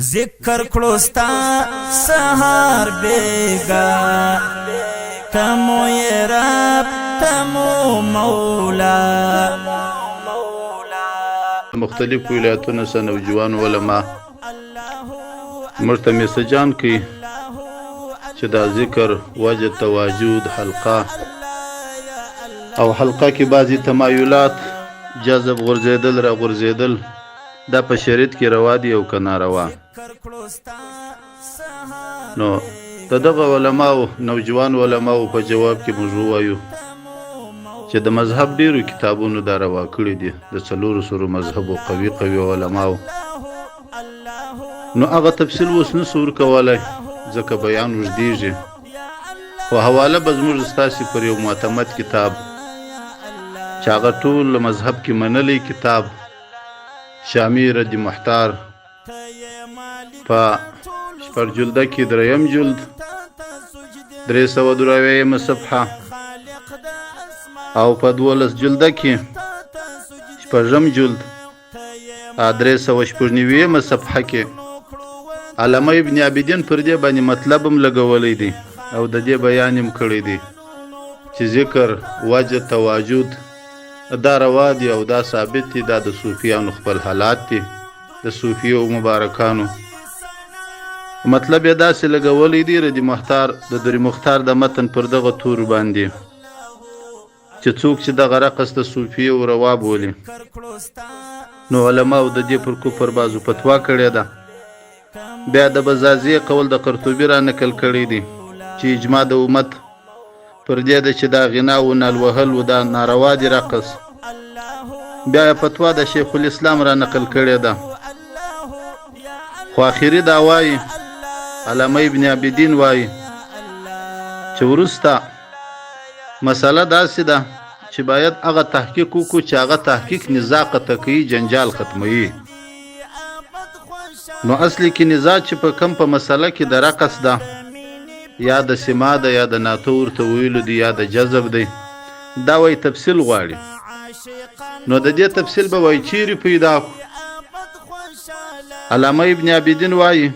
ذکر کړوستا سهار بیگا تمو ی رب تمو مولا. مختلف ولایتونو څخه نوجوان علما مرته میسجان کوي چې دا ذکر وجه تواجد حلقه او حلقه کې بعضی تمایلات جذب غرزیدل را غرزیدل دا په شریعت کې روا دي او که ناروا. نو د دغه علماو نوجوان علماو په جواب کې موږ وایو چې د مذهب ډیرو کتابونو دا روا کړي دي د څلورو سرو مذهبو قوي علماو. نو هغه تفصیل اوس نسو ورکولی ځکه بیان اوږدیږي، خو حواله به زموږ ستاسې پر یو معتمد کتاب چې هغه ټول مذهب کې منلی کتاب شامی رد محتار په شپږ جلده کې دریم جلد 323 صفحه او په 12 جلده کې شپږم جلد 396 صفحه کې علامه ابن عابدین پر دې باندې مطلب هم لګولی دی او د دې بیان هم کړی دی چې ذکر وجه تواجد دا روا دي او دا ثابت دي، دا د صوفیانو خپل حالات دي د صوفیو مبارکانو. مطلب یې داسې لګولی دی ردی مختار د دري مختار د متن پر دغه تور باندې چې څوک چې دغه رقص د صوفیو روا بولي نو علماو د دې پر کفر بازو فتوا کړې ده. بیا د بزازي قول د قرطبي را نقل کړی دی چې اجماع د امت پر دې ده چې دا غنا و نال وهل و دا ناروا دي رقص. بیا فتوا د شیخ الاسلام را نقل کړی ده، خو اخري دا وایي علامه ابن عابدین وایي چې وروسته مسله داسې ده چې باید هغه تحقیق وکړو چې هغه تحقیق نزاع قطع کوي، جنجال ختموي. نو اصلي کې نزاع چې په کم په مسله کې د رقص ده یا د سما ده یا د ناتو ورته ویلو دی یا د جذب دی، دا وایي تفصیل غواړي. نو د دې تفصیل به وایي چیرې پیدا کړو. علامه ابن عابدین وایي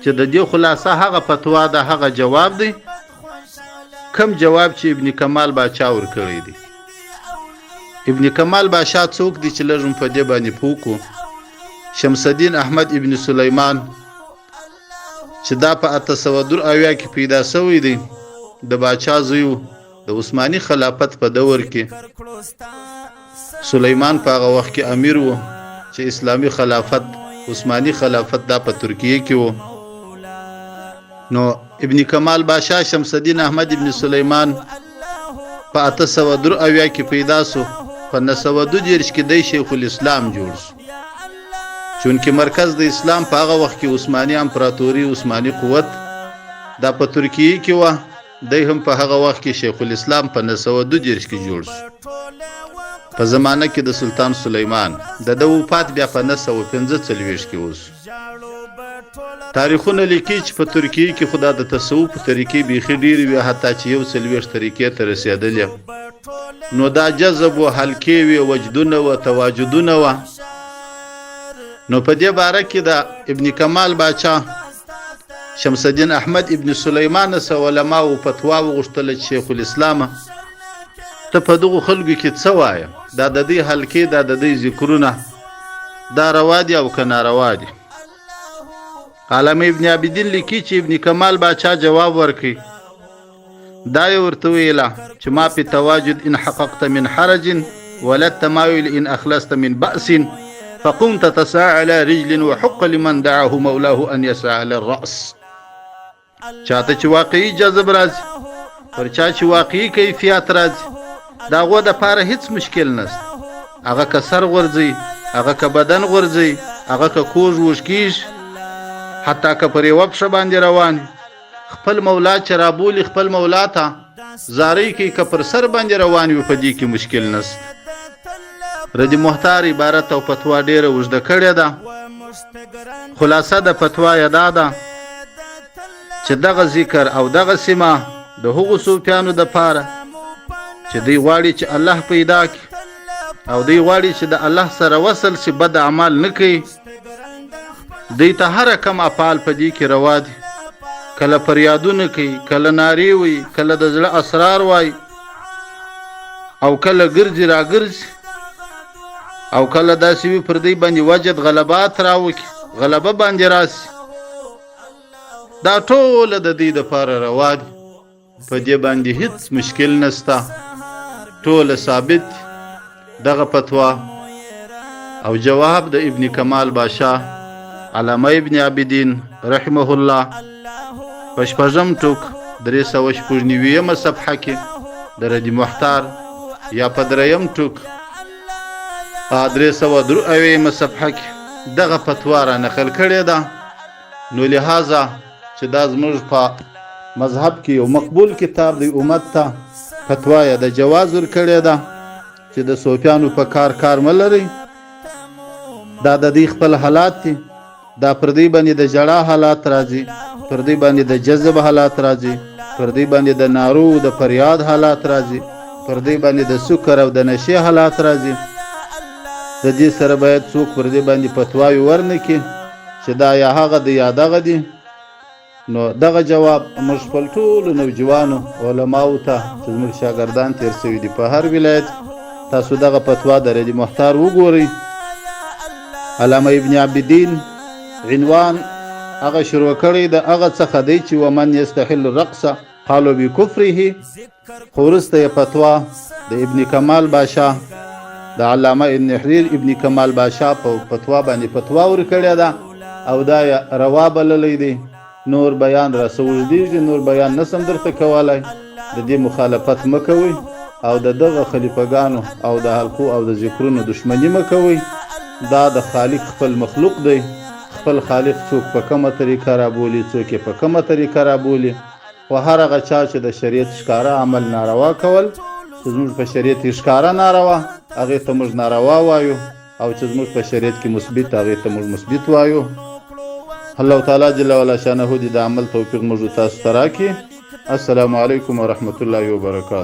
چې د دې خلاصه هغه فتوا ده، هغه جواب دی کم جواب چې ابن کمال باچا ورکړی دی. ابن کمال باچا څوک دی چې لږ په دې باندې پوکو؟ شمس الدین احمد ابن سلیمان چې دا په 802 کې پیدا شوی دی، د باچا زوی د عثماني خلافت په دور کې. سلیمان په هغه وخت کې امیر و چې اسلامی خلافت عثماني خلافت دا په ترکیه کې و. نو ابن کمال بادشاہ شمس الدین احمد ابن سلیمان په 802 کې پیدا شو، په 942 کې د شیخ الاسلام جوړ شو چونکه مرکز د اسلام په هغه وخت کې عثماني امپراتوري عثماني قوت دا په ترکیه کې و. دی هم په هغه وخت کې شیخ الاسلام په 942 کې جوړ شو په زمانه کې د سلطان سلیمان. د وفات بیا په 945 کې اوس. تاریخونه لیکي چې په ترکیه کې خدا د تصوف طریقې بیخي ډېرې وي، حتی چې 140 طریقې ته رسېدلې. نو دا جذب و حلقې وي، وجدونه و تواجدونه و. نو په دې باره کې د ابن کمال باچا شمس الدین احمد ابن سلیمان سره علماو فتوا وغوښتله چې شیخ الاسلام ته په دغو خلکو کې څه وایه، دا د دې حلقې دا د دې ذکرونه دا روا دي او که ناروا دي. علامه ابن عابدین لیکي چې ابن کمال باچا جواب ورکړي، دا یې ورته ویله چې ما په تواجد ان حققت من حرج ولا التمايل ان اخلصت من بأس فقمت تسعى على رجل وحق لمن دعاه مولاه ان يسعى على الرأس. چاته چې واقعي جذب راځي، پر چا چې واقعي کیفیت راځي، دا غو د پاره هیڅ مشکل نشته. هغه که سر غورځي، هغه که بدن غورځي، هغه که کوږ وشکیږ، حتی که پر یوه پښه باندې روان خپل مولا چې رابولي خپل مولا ته زارۍ کوي، که پر سر باندې روان وي په دې کې مشکل نشته. ردی محتار عبارت او فتوا ډیره اوږده کړې ده. خلاصه د فتوا یې دا ده چې دغه ذکر او دغه سیمه د هغو صوفیانو دپاره چې دوی غواړي چې الله پیدا کړي او دوی غواړي چې د الله سره وصل شي، بد اعمال نه کوي، دوی ته هر کم افعال په دې کې روا دي، کله فریادونه کوي، کله نارې وي، کله د زړه اسرار وای، او کله ګرځي را ګرځي، او کله داسې وي پر دوی باندې وجد غلبات راوکړي، غلبه باندې راسي. دا ټوله د دې دپاره روا دي، په دې باندې هیڅ مشکل نسته، ټوله ثابت دغه فتوا او جواب د ابن کمال بادشاه علامه ابن عابدین رحمه الله په شپږم ټوک 396 صفحه کې د رد محتار یا په دریم ټوک 303 صفحه کې دغه فتوا را نقل کړې ده. نو لہذا چې دا زموږ په مذهب کې یو مقبول کتاب دی، امت ته فتوا یې د جواز ورکړې ده چې د صوفیانو په کار مه لرئ. دا د دې خپل حالات دي، دا پر دې باندې د ژړا حالات راځي، پر دې باندې د جذب حالات راځي، پر دې باندې د نارو د فریاد حالات راځي، پر دې باندې د سکر او د نشې حالات راځي. د دې سره باید څوک پر دې باندې فتواوې ورنکړي چې دا یا هغه دی یا دغه دی. نو دغه جواب موږ خپل ټولو نوجوانو علماو ته چې زموږ شاګردان تېر سوي دي په هر ولایت، تاسو دغه فتوا د رد محتار وګورئ. علامه ابن عابدین عنوان هغه شروع کړی د هغه څخه دی چې ومن یستحل الرقص قالوا بکفره، خو وروسته یې فتوا د ابن کمال بادشاه د علامه ابن حریر ابن کمال بادشاه په فتوا باندې فتوا ورکړې ده او دا یې روا بللی دی. نور بیان را سوژدېږي، نور بیان نسم درته کولی. د دې مخالفت مه کوئ او د دغه خلیفګانو او د حلقو او د ذکرونو دشمني مه کوئ. دا د خالق خپل مخلوق دی، خپل خالق څوک په کومه طریقه رابولي، څوک یې په کومه طریقه رابولي. خو هر هغه چا چې د شریعت ښکاره عمل ناروا کول، چې زموږ په شریعت کې ښکاره ناروا، هغې ته موږ ناروا وایو، او چې زموږ په شریعت کې مثبت، هغې ته موږ مثبت وایو. الله تعالی جل وعلا شانه دې د عمل توفیق موږ تاسو ته راکړي. السلام علیکم ورحمة الله وبرکاته.